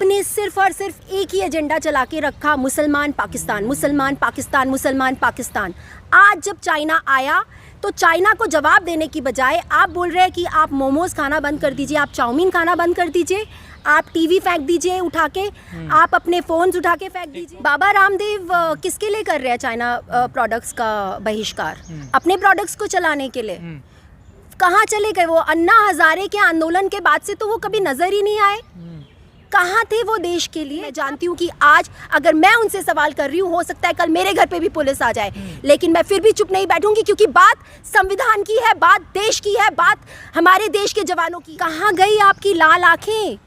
आपने सिर्फ और सिर्फ एक ही एजेंडा चला के रखा, मुसलमान पाकिस्तान, मुसलमान पाकिस्तान, मुसलमान पाकिस्तान। आज जब चाइना आया तो चाइना को जवाब देने की बजाय आप बोल रहे हैं कि आप मोमोज खाना बंद कर दीजिए, आप चाउमीन खाना बंद कर दीजिए, आप टीवी फेंक दीजिए उठा के, आप अपने फ़ोन्स उठा के फेंक दीजिए। बाबा रामदेव किसके लिए कर रहे हैं चाइना प्रोडक्ट्स का बहिष्कार? अपने प्रोडक्ट्स को चलाने के लिए। कहाँ चले गए वो? अन्ना हजारे के आंदोलन के बाद से तो वो कभी नजर ही नहीं आए। कहाँ थे वो देश के लिए? मैं जानती हूँ कि आज अगर मैं उनसे सवाल कर रही हूँ, हो सकता है कल मेरे घर पे भी पुलिस आ जाए, लेकिन मैं फिर भी चुप नहीं बैठूंगी, क्योंकि बात संविधान की है, बात देश की है, बात हमारे देश के जवानों की। कहाँ गई आपकी लाल आंखें?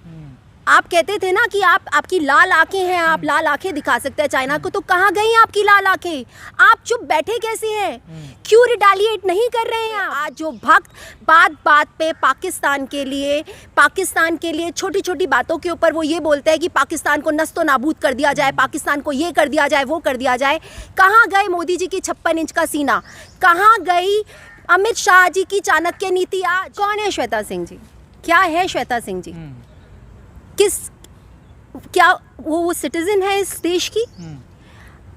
आप कहते थे ना कि आपकी लाल आंखें हैं, आप लाल आंखें दिखा सकते हैं चाइना को, तो कहाँ गई आपकी लाल आंखें? आप चुप बैठे कैसे हैं? क्यों रिटेलिएट नहीं कर रहे हैं? आज जो भक्त बात बात पे पाकिस्तान के लिए छोटी छोटी बातों के ऊपर वो ये बोलते हैं कि पाकिस्तान को नस्तो नाबूद कर दिया जाए, पाकिस्तान को ये कर दिया जाए, वो कर दिया जाए। कहाँ गए मोदी जी की 56 इंच का सीना? कहाँ गई अमित शाह जी की चाणक्य नीति? आज कौन है श्वेता सिंह जी? क्या है श्वेता सिंह जी? क्या वो सिटीजन है इस देश की?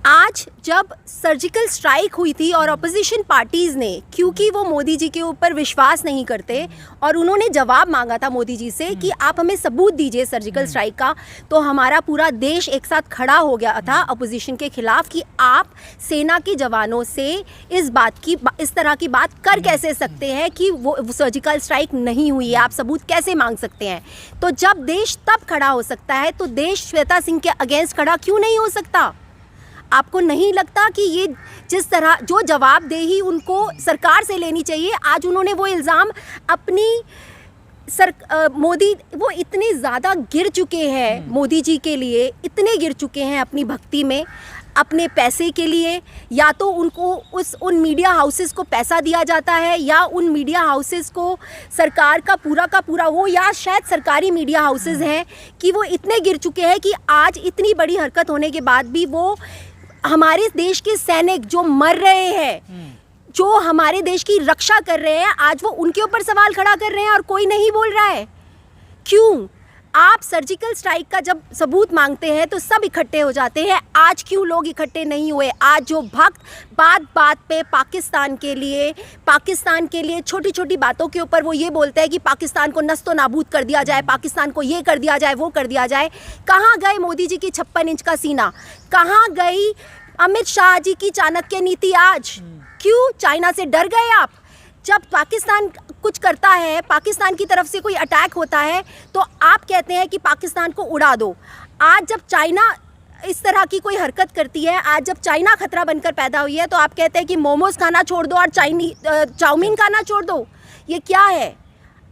आज जब सर्जिकल स्ट्राइक हुई थी और अपोजिशन पार्टीज ने, क्योंकि वो मोदी जी के ऊपर विश्वास नहीं करते और उन्होंने जवाब मांगा था मोदी जी से कि आप हमें सबूत दीजिए सर्जिकल स्ट्राइक का, तो हमारा पूरा देश एक साथ खड़ा हो गया था अपोजिशन के खिलाफ कि आप सेना के जवानों से इस तरह की बात कर कैसे सकते हैं कि वो सर्जिकल स्ट्राइक नहीं हुई है, आप सबूत कैसे मांग सकते हैं? तो जब देश तब खड़ा हो सकता है तो देश श्वेता सिंह के अगेंस्ट खड़ा क्यों नहीं हो सकता? आपको नहीं लगता कि ये जिस तरह जो जवाबदेही उनको सरकार से लेनी चाहिए, आज उन्होंने वो इल्ज़ाम अपनी मोदी, वो इतने ज़्यादा गिर चुके हैं मोदी जी के लिए, इतने गिर चुके हैं अपनी भक्ति में, अपने पैसे के लिए, या तो उनको उन मीडिया हाउसेस को पैसा दिया जाता है या उन मीडिया हाउसेस को सरकार का पूरा वो, या शायद सरकारी मीडिया हाउसेस हैं कि वो इतने गिर चुके हैं कि आज इतनी बड़ी हरकत होने के बाद भी वो हमारे देश के सैनिक जो मर रहे हैं, जो हमारे देश की रक्षा कर रहे हैं, आज वो उनके ऊपर सवाल खड़ा कर रहे हैं और कोई नहीं बोल रहा है। क्यों? आप सर्जिकल स्ट्राइक का जब सबूत मांगते हैं तो सब इकट्ठे हो जाते हैं, आज क्यों लोग इकट्ठे नहीं हुए? आज जो भक्त बात बात पे पाकिस्तान के लिए छोटी छोटी बातों के ऊपर वो ये बोलते हैं कि पाकिस्तान को नस्तो नाबूद कर दिया जाए, पाकिस्तान को ये कर दिया जाए, वो कर दिया जाए। कहाँ गए मोदी जी की 56 इंच का सीना? कहाँ गई अमित शाह जी की चाणक्य नीति? आज क्यों चाइना से डर गए आप? जब पाकिस्तान कुछ करता है, पाकिस्तान की तरफ से कोई अटैक होता है, तो आप कहते हैं कि पाकिस्तान को उड़ा दो। आज जब चाइना इस तरह की कोई हरकत करती है, आज जब चाइना खतरा बनकर पैदा हुई है, तो आप कहते हैं कि मोमोज खाना छोड़ दो और चाउमीन खाना छोड़ दो। ये क्या है?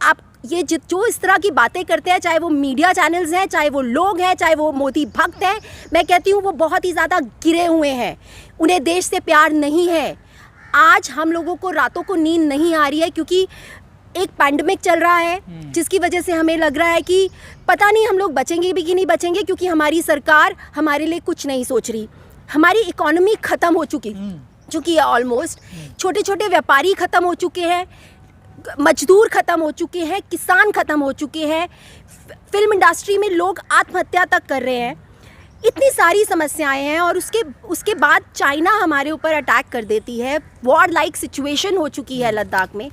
आप ये जो इस तरह की बातें करते हैं, चाहे वो मीडिया चैनल्स हैं, चाहे वो लोग हैं, चाहे वो मोदी भक्त हैं, मैं कहती हूँ वो बहुत ही ज़्यादा गिरे हुए हैं, उन्हें देश से प्यार नहीं है। आज हम लोगों को रातों को नींद नहीं आ रही है क्योंकि एक पैंडेमिक चल रहा है, जिसकी वजह से हमें लग रहा है कि पता नहीं हम लोग बचेंगे भी कि नहीं बचेंगे, क्योंकि हमारी सरकार हमारे लिए कुछ नहीं सोच रही। हमारी इकोनॉमी ख़त्म हो चुकी है ऑलमोस्ट। छोटे छोटे व्यापारी ख़त्म हो चुके हैं, मजदूर ख़त्म हो चुके हैं, किसान ख़त्म हो चुके हैं, फिल्म इंडस्ट्री में लोग आत्महत्या तक कर रहे हैं। इतनी सारी समस्याएं हैं और उसके बाद चाइना हमारे ऊपर अटैक कर देती है। वॉर लाइक सिचुएशन हो चुकी है लद्दाख में,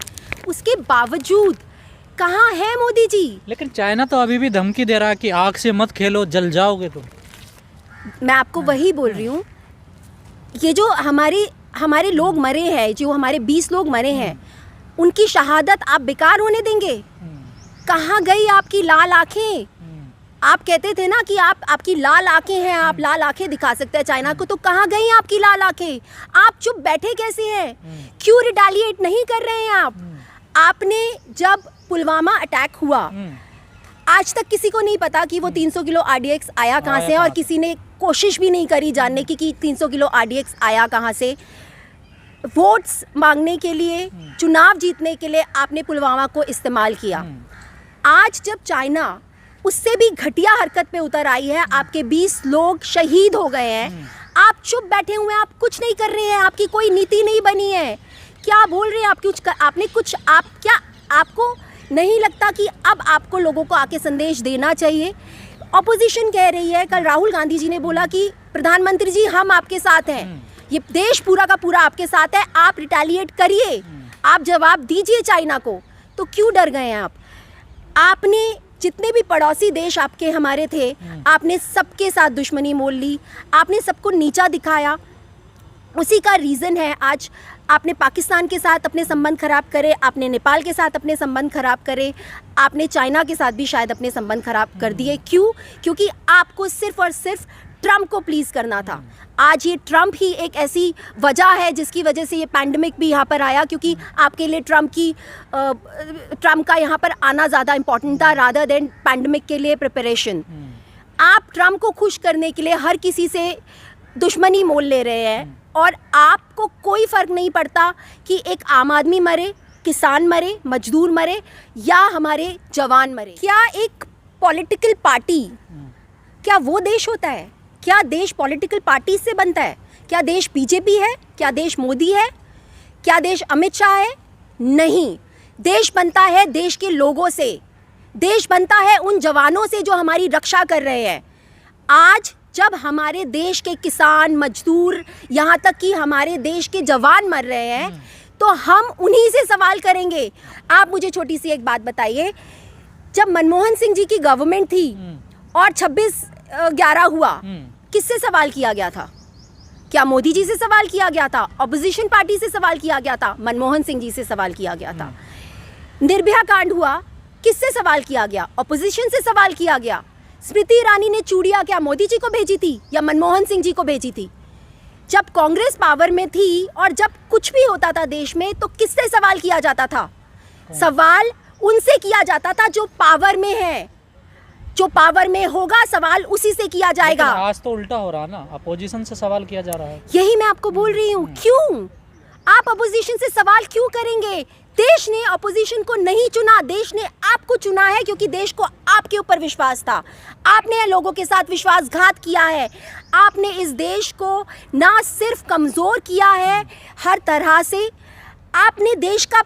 उसके बावजूद कहाँ है मोदी जी? लेकिन चाइना तो अभी भी धमकी दे रहा है कि आग से मत खेलो, जल जाओगे तुम। मैं आपको वही बोल रही हूँ, ये जो हमारे लोग मरे हैं, जो हमारे 20 लोग मरे हैं, उनकी शहादत आप बेकार होने देंगे? कहाँ गई आपकी लाल आंखें? आप कहते थे ना कि आपकी लाल आंखें हैं, आप लाल आंखें दिखा सकते हैं चाइना को, तो कहाँ गई आपकी लाल आंखें? आप चुप बैठे कैसे हैं? क्यों रिटेलिएट नहीं कर रहे हैं आप? आपने जब पुलवामा अटैक हुआ, आज तक किसी को नहीं पता कि वो 300 किलो RDX आया कहाँ से, और किसी ने कोशिश भी नहीं करी जानने की कि 300 किलो RDX आया कहाँ से। वोट्स मांगने के लिए, चुनाव जीतने के लिए आपने पुलवामा को इस्तेमाल किया। आज जब चाइना उससे भी घटिया हरकत पे उतर आई है, आपके 20 लोग शहीद हो गए हैं, आप चुप बैठे हुए हैं, आप कुछ नहीं कर रहे हैं, आपकी कोई नीति नहीं बनी है। क्या बोल रहे हैं आप? क्या आपको नहीं लगता कि अब आपको लोगों को आके संदेश देना चाहिए? ऑपोजिशन कह रही है, कल राहुल गांधी जी ने बोला कि प्रधानमंत्री जी हम आपके साथ हैं, ये देश पूरा का पूरा आपके साथ है, आप रिटेलिएट करिए, आप जवाब दीजिए चाइना को। तो क्यों डर गए हैं आप? आपने जितने भी पड़ोसी देश आपके हमारे थे, आपने सबके साथ दुश्मनी मोल ली, आपने सबको नीचा दिखाया। उसी का रीज़न है आज आपने पाकिस्तान के साथ अपने संबंध खराब करे, आपने नेपाल के साथ अपने संबंध खराब करे, आपने चाइना के साथ भी शायद अपने संबंध खराब कर दिए। क्यों? क्योंकि आपको सिर्फ और सिर्फ ट्रंप को प्लीज़ करना था। आज ये ट्रंप ही एक ऐसी वजह है जिसकी वजह से ये पैंडमिक भी यहाँ पर आया, क्योंकि आपके लिए ट्रंप का यहाँ पर आना ज़्यादा इम्पोर्टेंट था रादर देन पैंडमिक के लिए प्रिपरेशन। आप ट्रंप को खुश करने के लिए हर किसी से दुश्मनी मोल ले रहे हैं और आपको कोई फ़र्क नहीं पड़ता कि एक आम आदमी मरे, किसान मरे, मजदूर मरे या हमारे जवान मरे। क्या एक पॉलिटिकल पार्टी, क्या वो देश होता है? क्या देश पॉलिटिकल पार्टी से बनता है? क्या देश बीजेपी है? क्या देश मोदी है? क्या देश अमित शाह है? नहीं, देश बनता है देश के लोगों से, देश बनता है उन जवानों से जो हमारी रक्षा कर रहे हैं। आज जब हमारे देश के किसान, मजदूर, यहाँ तक कि हमारे देश के जवान मर रहे हैं, तो हम उन्हीं से सवाल करेंगे। आप मुझे छोटी सी एक बात बताइए, जब मनमोहन सिंह जी की गवर्नमेंट थी और 26/11 हुआ, किससे सवाल किया गया था? क्या मोदी जी से सवाल किया गया था? ऑपोजिशन पार्टी से सवाल किया गया था? मनमोहन सिंह जी से सवाल किया गया था। निर्भया कांड हुआ, किससे सवाल किया गया? ऑपोजिशन से सवाल किया गया। स्मृति ईरानी ने चूड़ियाँ क्या मोदी जी को भेजी थी या मनमोहन सिंह जी को भेजी थी? जब कांग्रेस पावर में थी और जब कुछ भी होता था देश में, तो किससे सवाल किया जाता था? सवाल उनसे किया जाता था जो पावर में है, जो पावर में होगा सवाल उसी से किया जाएगा। आज तो उल्टा हो रहा ना, अपोजिशन से सवाल किया जा रहा है। यही मैं आपको बोल रही हूँ। क्यों आप अपोजिशन से सवाल क्यों करेंगे? देश ने अपोजिशन को नहीं चुना, देश ने आपको चुना है, क्योंकि देश को आपके ऊपर विश्वास था। आपने लोगों के साथ विश्वासघात किया है, आपने इस देश को ना सिर्फ कमज़ोर किया है, हर तरह से आपने देश का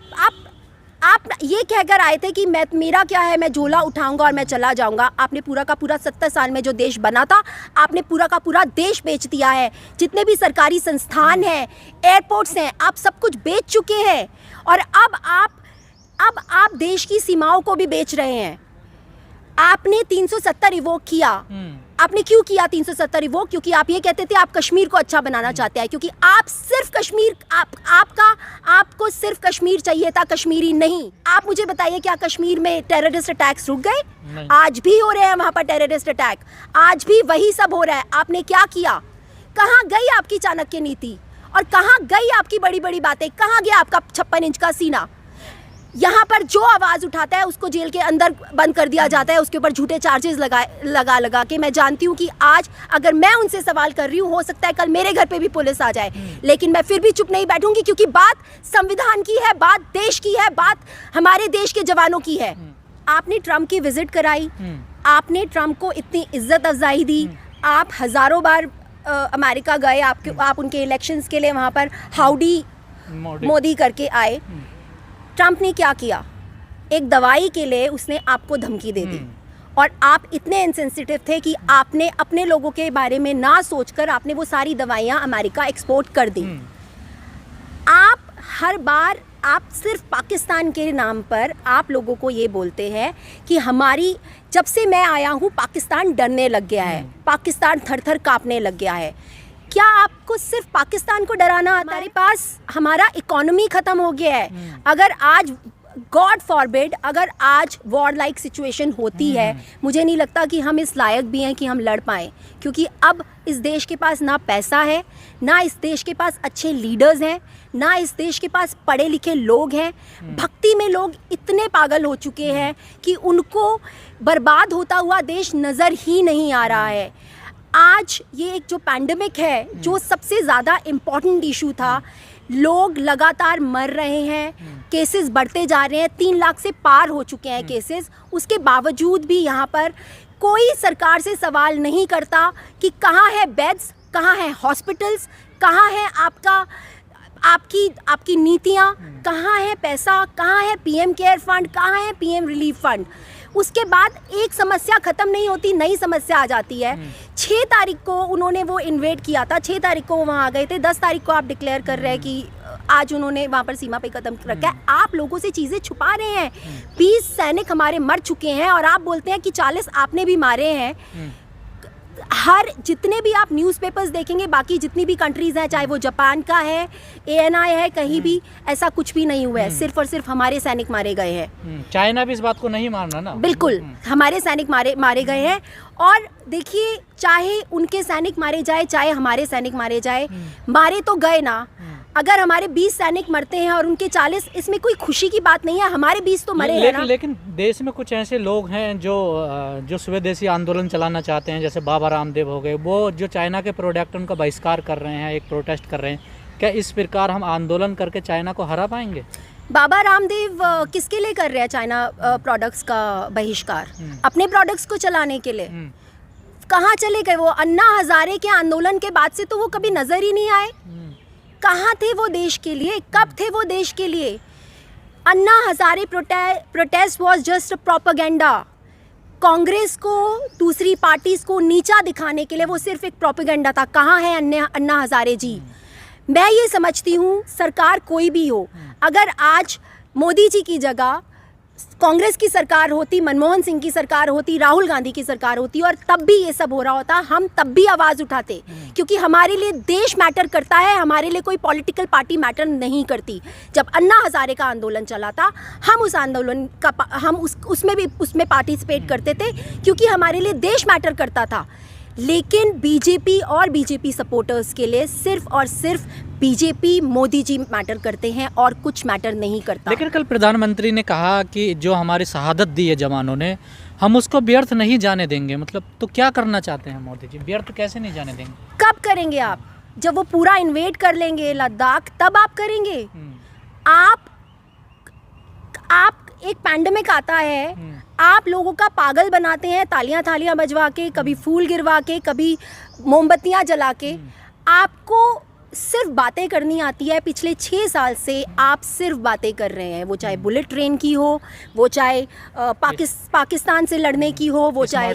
आप ये कहकर आए थे कि मेरा क्या है, मैं झोला उठाऊंगा और मैं चला जाऊंगा। आपने पूरा का पूरा 70 साल में जो देश बना था, आपने पूरा का पूरा देश बेच दिया है। जितने भी सरकारी संस्थान हैं, एयरपोर्ट्स हैं, आप सब कुछ बेच चुके हैं और अब आप देश की सीमाओं को भी बेच रहे हैं। आपने 370 रिवोक किया। आपने क्यों किया 370 रिवोक? क्योंकि आप ये कहते थे आप कश्मीर को अच्छा बनाना चाहते हैं, क्योंकि आप सिर्फ कश्मीर, आपको सिर्फ कश्मीर चाहिए था, कश्मीरी नहीं। आप मुझे बताइए, क्या कश्मीर में टेररिस्ट अटैक्स रुक गए? आज भी हो रहे हैं वहाँ पर टेररिस्ट अटैक, आज भी वही सब हो रहा है। आपने क्या किया? कहाँ गई आपकी चाणक्य नीति और कहाँ गई आपकी बड़ी बड़ी बातें? कहाँ गया आपका 56 इंच का सीना? यहाँ पर जो आवाज़ उठाता है उसको जेल के अंदर बंद कर दिया जाता है, उसके ऊपर झूठे चार्जेस लगा के। मैं जानती हूँ कि आज अगर मैं उनसे सवाल कर रही हूँ, हो सकता है कल मेरे घर पे भी पुलिस आ जाए, लेकिन मैं फिर भी चुप नहीं बैठूंगी, क्योंकि बात संविधान की है, बात देश की है, बात हमारे देश के जवानों की है। आपने ट्रंप की विजिट कराई, आपने ट्रंप को इतनी इज्जत अफजाई दी, आप हज़ारों बार अमेरिका गए, आप उनके इलेक्शंस के लिए वहाँ पर हाउडी मोदी करके आए। ट्रंप ने क्या किया? एक दवाई के लिए उसने आपको धमकी दे दी और आप इतने इनसेंसिटिव थे कि आपने अपने लोगों के बारे में ना सोचकर आपने वो सारी दवाइयाँ अमेरिका एक्सपोर्ट कर दी। आप हर बार आप सिर्फ पाकिस्तान के नाम पर आप लोगों को ये बोलते हैं कि जब से मैं आया हूँ पाकिस्तान डरने लग गया है, पाकिस्तान थर-थर कांपने लग गया है। क्या आपको सिर्फ पाकिस्तान को डराना आता है? हमारे पास हमारा इकोनॉमी ख़त्म हो गया है। अगर आज गॉड फॉरबिड, अगर आज वॉर लाइक सिचुएशन होती है, मुझे नहीं लगता कि हम इस लायक भी हैं कि हम लड़ पाएँ, क्योंकि अब इस देश के पास ना पैसा है, ना इस देश के पास अच्छे लीडर्स हैं, ना इस देश के पास पढ़े लिखे लोग हैं। भक्ति में लोग इतने पागल हो चुके हैं कि उनको बर्बाद होता हुआ देश नज़र ही नहीं आ रहा है। आज ये एक जो पैंडमिक है, जो सबसे ज़्यादा इम्पॉर्टेंट इशू था, लोग लगातार मर रहे हैं, केसेस बढ़ते जा रहे हैं, 3 लाख से पार हो चुके हैं केसेस। उसके बावजूद भी यहाँ पर कोई सरकार से सवाल नहीं करता कि कहाँ है बेड्स, कहाँ है हॉस्पिटल्स, कहाँ है आपकी नीतियाँ, कहाँ है पैसा, कहाँ है पीएम केयर फंड, कहाँ है पीएम रिलीफ फंड। उसके बाद एक समस्या ख़त्म नहीं होती, नई समस्या आ जाती है। 6 तारीख को उन्होंने वो इन्वेट किया था, 6 तारीख को वो वहाँ आ गए थे, 10 तारीख को आप डिक्लेयर कर रहे हैं कि आज उन्होंने वहाँ पर सीमा पे कदम रखा है। आप लोगों से चीज़ें छुपा रहे हैं। 20 सैनिक हमारे मर चुके हैं और आप बोलते हैं कि 40 आपने भी मारे हैं। हर जितने भी आप न्यूज़पेपर्स देखेंगे, बाकी जितनी भी कंट्रीज़ हैं, चाहे वो जापान का है, ANI है, कहीं भी ऐसा कुछ भी नहीं हुआ है। सिर्फ और सिर्फ हमारे सैनिक मारे गए हैं। चाइना भी इस बात को नहीं मानना ना। बिल्कुल, हमारे सैनिक मारे गए हैं। और देखिए, चाहे उनके सैनिक मारे जाए, चाहे हमारे सैनिक मारे जाए, मारे तो गए ना। अगर हमारे 20 सैनिक मरते हैं और उनके 40, इसमें कोई खुशी की बात नहीं है। हमारे 20 तो मरे हैं ना। लेकिन देश में कुछ ऐसे लोग हैं जो स्वदेशी आंदोलन चलाना चाहते हैं, जैसे बाबा रामदेव हो गए, वो जो चाइना के प्रोडक्ट उनका बहिष्कार कर रहे हैं, एक प्रोटेस्ट कर रहे हैं। क्या इस प्रकार हम आंदोलन करके चाइना को हरा पाएंगे? बाबा रामदेव किसके लिए कर रहे हैं चाइना प्रोडक्ट्स का बहिष्कार? अपने प्रोडक्ट्स को चलाने के लिए। कहाँ चले गए वो? अन्ना हजारे के आंदोलन के बाद से तो वो कभी नजर ही नहीं आए। कहाँ थे वो देश के लिए? कब थे वो देश के लिए? Anna Hazare protest was just propaganda. Congress को, दूसरी पार्टीज को नीचा दिखाने के लिए वो सिर्फ एक प्रोपेगेंडा था। कहाँ है अन्ना हजारे जी? मैं ये समझती हूँ, सरकार कोई भी हो, अगर आज मोदी जी की जगह कांग्रेस की सरकार होती, मनमोहन सिंह की सरकार होती, राहुल गांधी की सरकार होती, और तब भी ये सब हो रहा होता, हम तब भी आवाज़ उठाते। क्योंकि हमारे लिए देश मैटर करता है, हमारे लिए कोई पॉलिटिकल पार्टी मैटर नहीं करती। जब अन्ना हजारे का आंदोलन चला था, हम उस आंदोलन का उसमें पार्टिसिपेट करते थे, क्योंकि हमारे लिए देश मैटर करता था। लेकिन बीजेपी और बीजेपी सपोर्टर्स के लिए सिर्फ और सिर्फ बीजेपी, मोदी जी मैटर करते हैं और कुछ मैटर नहीं करता। लेकिन कल प्रधानमंत्री ने कहा कि जो हमारी शहादत दी है जवानों ने, हम उसको व्यर्थ नहीं जाने देंगे। मतलब तो क्या करना चाहते हैं मोदी जी? व्यर्थ कैसे नहीं जाने देंगे? कब करेंगे आप? जब वो पूरा इन्वेट कर लेंगे लद्दाख, तब आप करेंगे। आप एक पैंडेमिक आता है, आप लोगों का पागल बनाते हैं, तालियां बजवा के, कभी फूल गिरवा के, कभी मोमबत्तियां जला के। आपको सिर्फ बातें करनी आती है। पिछले 6 साल से आप सिर्फ बातें कर रहे हैं, वो चाहे बुलेट ट्रेन की हो, वो चाहे पाकिस्तान से लड़ने की हो, वो चाहे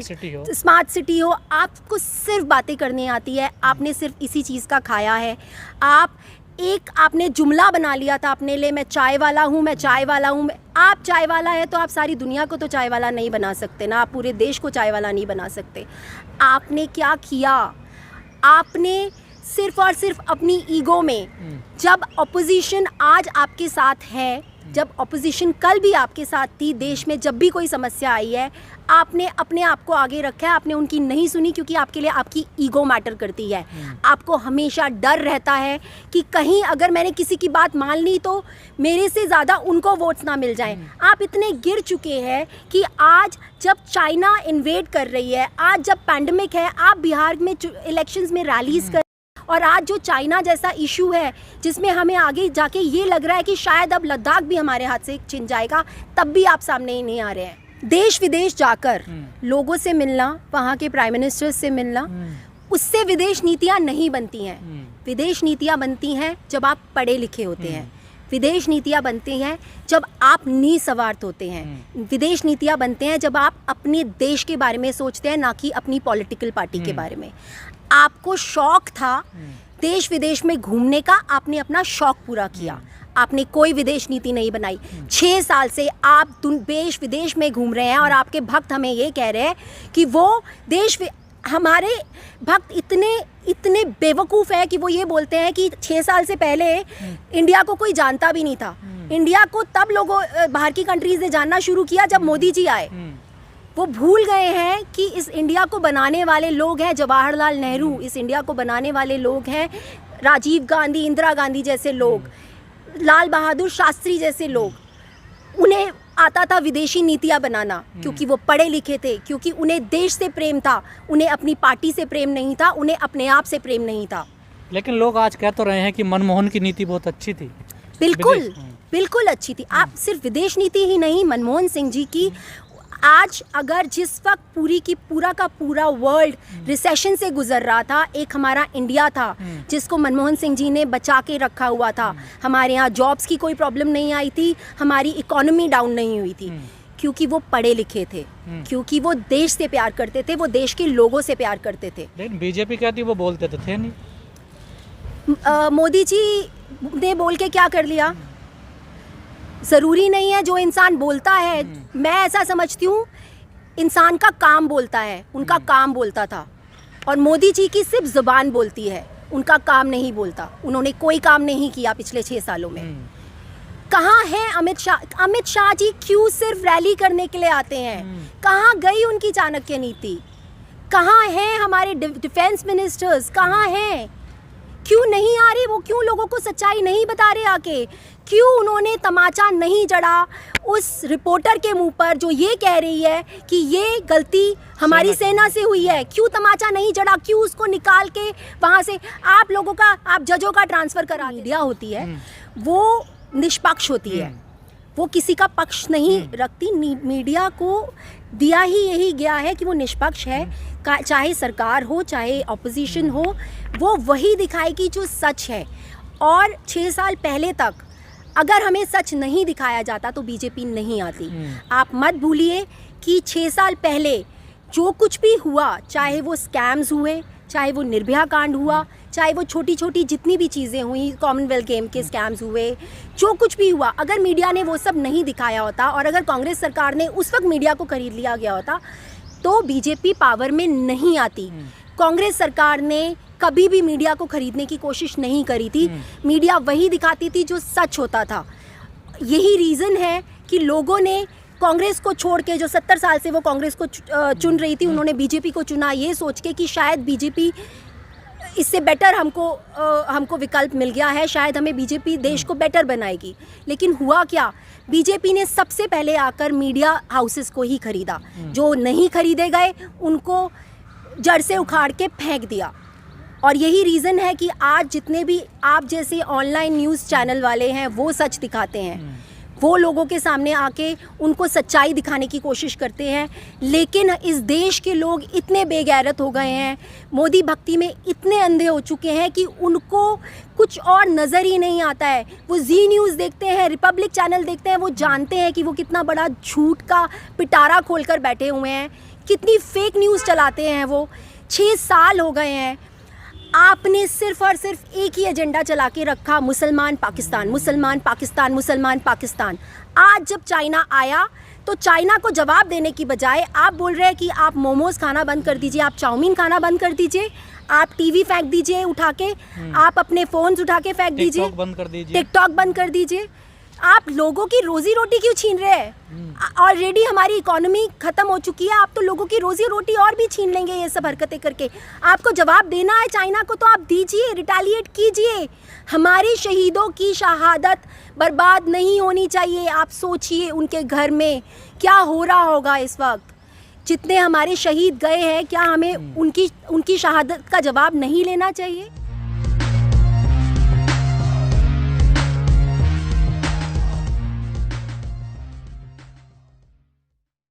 स्मार्ट सिटी हो, आपको सिर्फ बातें करनी आती है। आपने सिर्फ इसी चीज़ का खाया है। आपने जुमला बना लिया था अपने लिए, मैं चाय वाला हूँ, मैं चाय वाला हूँ। आप चाय वाला है तो आप सारी दुनिया को तो चाय वाला नहीं बना सकते ना, आप पूरे देश को चाय वाला नहीं बना सकते। आपने क्या किया? आपने सिर्फ और सिर्फ अपनी ईगो में, जब ऑपोजिशन आज आपके साथ है, जब ऑपोजिशन कल भी आपके साथ थी, देश में जब भी कोई समस्या आई है, आपने अपने आप को आगे रखा है, आपने उनकी नहीं सुनी, क्योंकि आपके लिए आपकी ईगो मैटर करती है। आपको हमेशा डर रहता है कि कहीं अगर मैंने किसी की बात मान ली तो मेरे से ज़्यादा उनको वोट्स ना मिल जाएं। आप इतने गिर चुके हैं कि आज जब चाइना इन्वेड कर रही है, आज जब पैंडेमिक है, आप बिहार में इलेक्शंस में रैलीज कर, और आज जो चाइना जैसा इशू है जिसमें हमें आगे जाके ये लग रहा है कि शायद अब लद्दाख भी हमारे हाथ से छिन जाएगा, तब भी आप सामने ही नहीं आ रहे हैं। देश विदेश जाकर लोगों से मिलना, वहाँ के प्राइम मिनिस्टर से मिलना, उससे विदेश नीतियाँ नहीं बनती हैं। विदेश नीतियाँ बनती हैं जब आप पढ़े लिखे होते हैं। विदेश नीतियाँ बनती हैं जब आप निस्वार्थ होते हैं। विदेश नीतियाँ बनते हैं जब आप अपने देश के बारे में सोचते हैं, ना कि अपनी पॉलिटिकल पार्टी के बारे में। आपको शौक था देश विदेश में घूमने का, आपने अपना शौक पूरा किया, आपने कोई विदेश नीति नहीं बनाई। 6 साल से आप देश विदेश में घूम रहे हैं और आपके भक्त हमें ये कह रहे हैं कि वो हमारे भक्त इतने बेवकूफ़ हैं कि वो ये बोलते हैं कि 6 साल से पहले इंडिया को कोई जानता भी नहीं था। इंडिया को तब लोगों, बाहर की कंट्रीज़ ने जानना शुरू किया जब मोदी जी आए। वो भूल गए हैं कि इस इंडिया को बनाने वाले लोग हैं जवाहरलाल नेहरू, इस इंडिया को बनाने वाले लोग हैं राजीव गांधी, इंदिरा गांधी जैसे लोग, लाल बहादुर शास्त्री जैसे लोग। उन्हें आता था विदेशी नीतियाँ बनाना, क्योंकि वो पढ़े लिखे थे, क्योंकि उन्हें देश से प्रेम था, उन्हें अपनी पार्टी से प्रेम नहीं था, उन्हें अपने आप से प्रेम नहीं था। लेकिन लोग आज कह तो रहे हैं कि मनमोहन की नीति बहुत अच्छी थी। बिल्कुल अच्छी थी। आप सिर्फ विदेश नीति ही नहीं, मनमोहन सिंह जी की आज अगर जिस वक्त पूरा का पूरा वर्ल्ड रिसेशन से गुजर रहा था, एक हमारा इंडिया था जिसको मनमोहन सिंह जी ने बचा के रखा हुआ था। हमारे यहाँ जॉब्स की कोई प्रॉब्लम नहीं आई थी, हमारी इकोनॉमी डाउन नहीं हुई थी, क्योंकि वो पढ़े लिखे थे, क्योंकि वो देश से प्यार करते थे, वो देश के लोगों से प्यार करते थे। लेकिन बीजेपी कहती वो बोलते तो थे नहीं। मोदी जी ने बोल के क्या कर लिया? ज़रूरी नहीं है जो इंसान बोलता है, मैं ऐसा समझती हूँ इंसान का काम बोलता है, उनका काम बोलता था। और मोदी जी की सिर्फ ज़ुबान बोलती है, उनका काम नहीं बोलता। उन्होंने कोई काम नहीं किया पिछले 6 सालों में। कहाँ है अमित शाह? अमित शाह जी क्यों सिर्फ रैली करने के लिए आते हैं? कहाँ गई उनकी चाणक्य नीति? कहाँ हैं हमारे डिफेंस मिनिस्टर्स? कहाँ हैं? क्यों नहीं आ रही वो? क्यों लोगों को सच्चाई नहीं बता रहे आके? क्यों उन्होंने तमाचा नहीं जड़ा उस रिपोर्टर के मुंह पर जो ये कह रही है कि ये गलती हमारी सेना से हुई है? क्यों तमाचा नहीं जड़ा? क्यों उसको निकाल के वहाँ से आप लोगों का, आप जजों का ट्रांसफ़र करा दिया? होती है वो निष्पक्ष होती है, वो किसी का पक्ष नहीं रखती। मीडिया को दिया ही यही गया है कि वो निष्पक्ष है, चाहे सरकार हो चाहे ऑपोजिशन हो, वो वही दिखाएगी जो सच है। और 6 साल पहले तक अगर हमें सच नहीं दिखाया जाता तो बीजेपी नहीं आती। आप मत भूलिए कि 6 साल पहले जो कुछ भी हुआ, चाहे वो स्कैम्स हुए, चाहे वो निर्भया कांड हुआ, चाहे वो छोटी छोटी जितनी भी चीज़ें हुई, कॉमनवेल्थ गेम के स्कैम्स हुए, जो कुछ भी हुआ, अगर मीडिया ने वो सब नहीं दिखाया होता और अगर कांग्रेस सरकार ने उस वक्त मीडिया को खरीद लिया गया होता तो बीजेपी पावर में नहीं आती। कांग्रेस सरकार ने कभी भी मीडिया को खरीदने की कोशिश नहीं करी थी। मीडिया वही दिखाती थी जो सच होता था। यही रीज़न है कि लोगों ने कांग्रेस को छोड़ के, जो 70 साल से वो कांग्रेस को चुन रही थी, उन्होंने बीजेपी को चुना ये सोच के कि शायद बीजेपी इससे बेटर हमको विकल्प मिल गया है, शायद हमें बीजेपी देश को बेटर बनाएगी। लेकिन हुआ क्या? बीजेपी ने सबसे पहले आकर मीडिया हाउसेस को ही खरीदा। जो नहीं खरीदे गए उनको जड़ से उखाड़ के फेंक दिया। और यही रीज़न है कि आज जितने भी आप जैसे ऑनलाइन न्यूज़ चैनल वाले हैं वो सच दिखाते हैं, वो लोगों के सामने आके उनको सच्चाई दिखाने की कोशिश करते हैं। लेकिन इस देश के लोग इतने बेगैरत हो गए हैं, मोदी भक्ति में इतने अंधे हो चुके हैं कि उनको कुछ और नज़र ही नहीं आता है। वो जी न्यूज़ देखते हैं, रिपब्लिक चैनल देखते हैं, वो जानते हैं कि वो कितना बड़ा झूठ का पिटारा खोलकर बैठे हुए हैं, कितनी फेक न्यूज़ चलाते हैं। वो 6 साल हो गए हैं, आपने सिर्फ और सिर्फ एक ही एजेंडा चला के रखा, मुसलमान पाकिस्तान, मुसलमान पाकिस्तान, मुसलमान पाकिस्तान। आज जब चाइना आया तो चाइना को जवाब देने की बजाय आप बोल रहे हैं कि आप मोमोज खाना बंद कर दीजिए, आप चाउमीन खाना बंद कर दीजिए, आप टीवी फेंक दीजिए उठा के, आप अपने फ़ोन्स उठा के फेंक दीजिए, टिकटॉक बंद कर दीजिए। आप लोगों की रोजी रोटी क्यों छीन रहे हैं? ऑलरेडी हमारी इकोनॉमी ख़त्म हो चुकी है, आप तो लोगों की रोजी रोटी और भी छीन लेंगे ये सब हरकतें करके। आपको जवाब देना है चाइना को तो आप दीजिए, रिटेलिएट कीजिए। हमारे शहीदों की शहादत बर्बाद नहीं होनी चाहिए। आप सोचिए उनके घर में क्या हो रहा होगा इस वक्त। जितने हमारे शहीद गए हैं, क्या हमें उनकी शहादत का जवाब नहीं लेना चाहिए?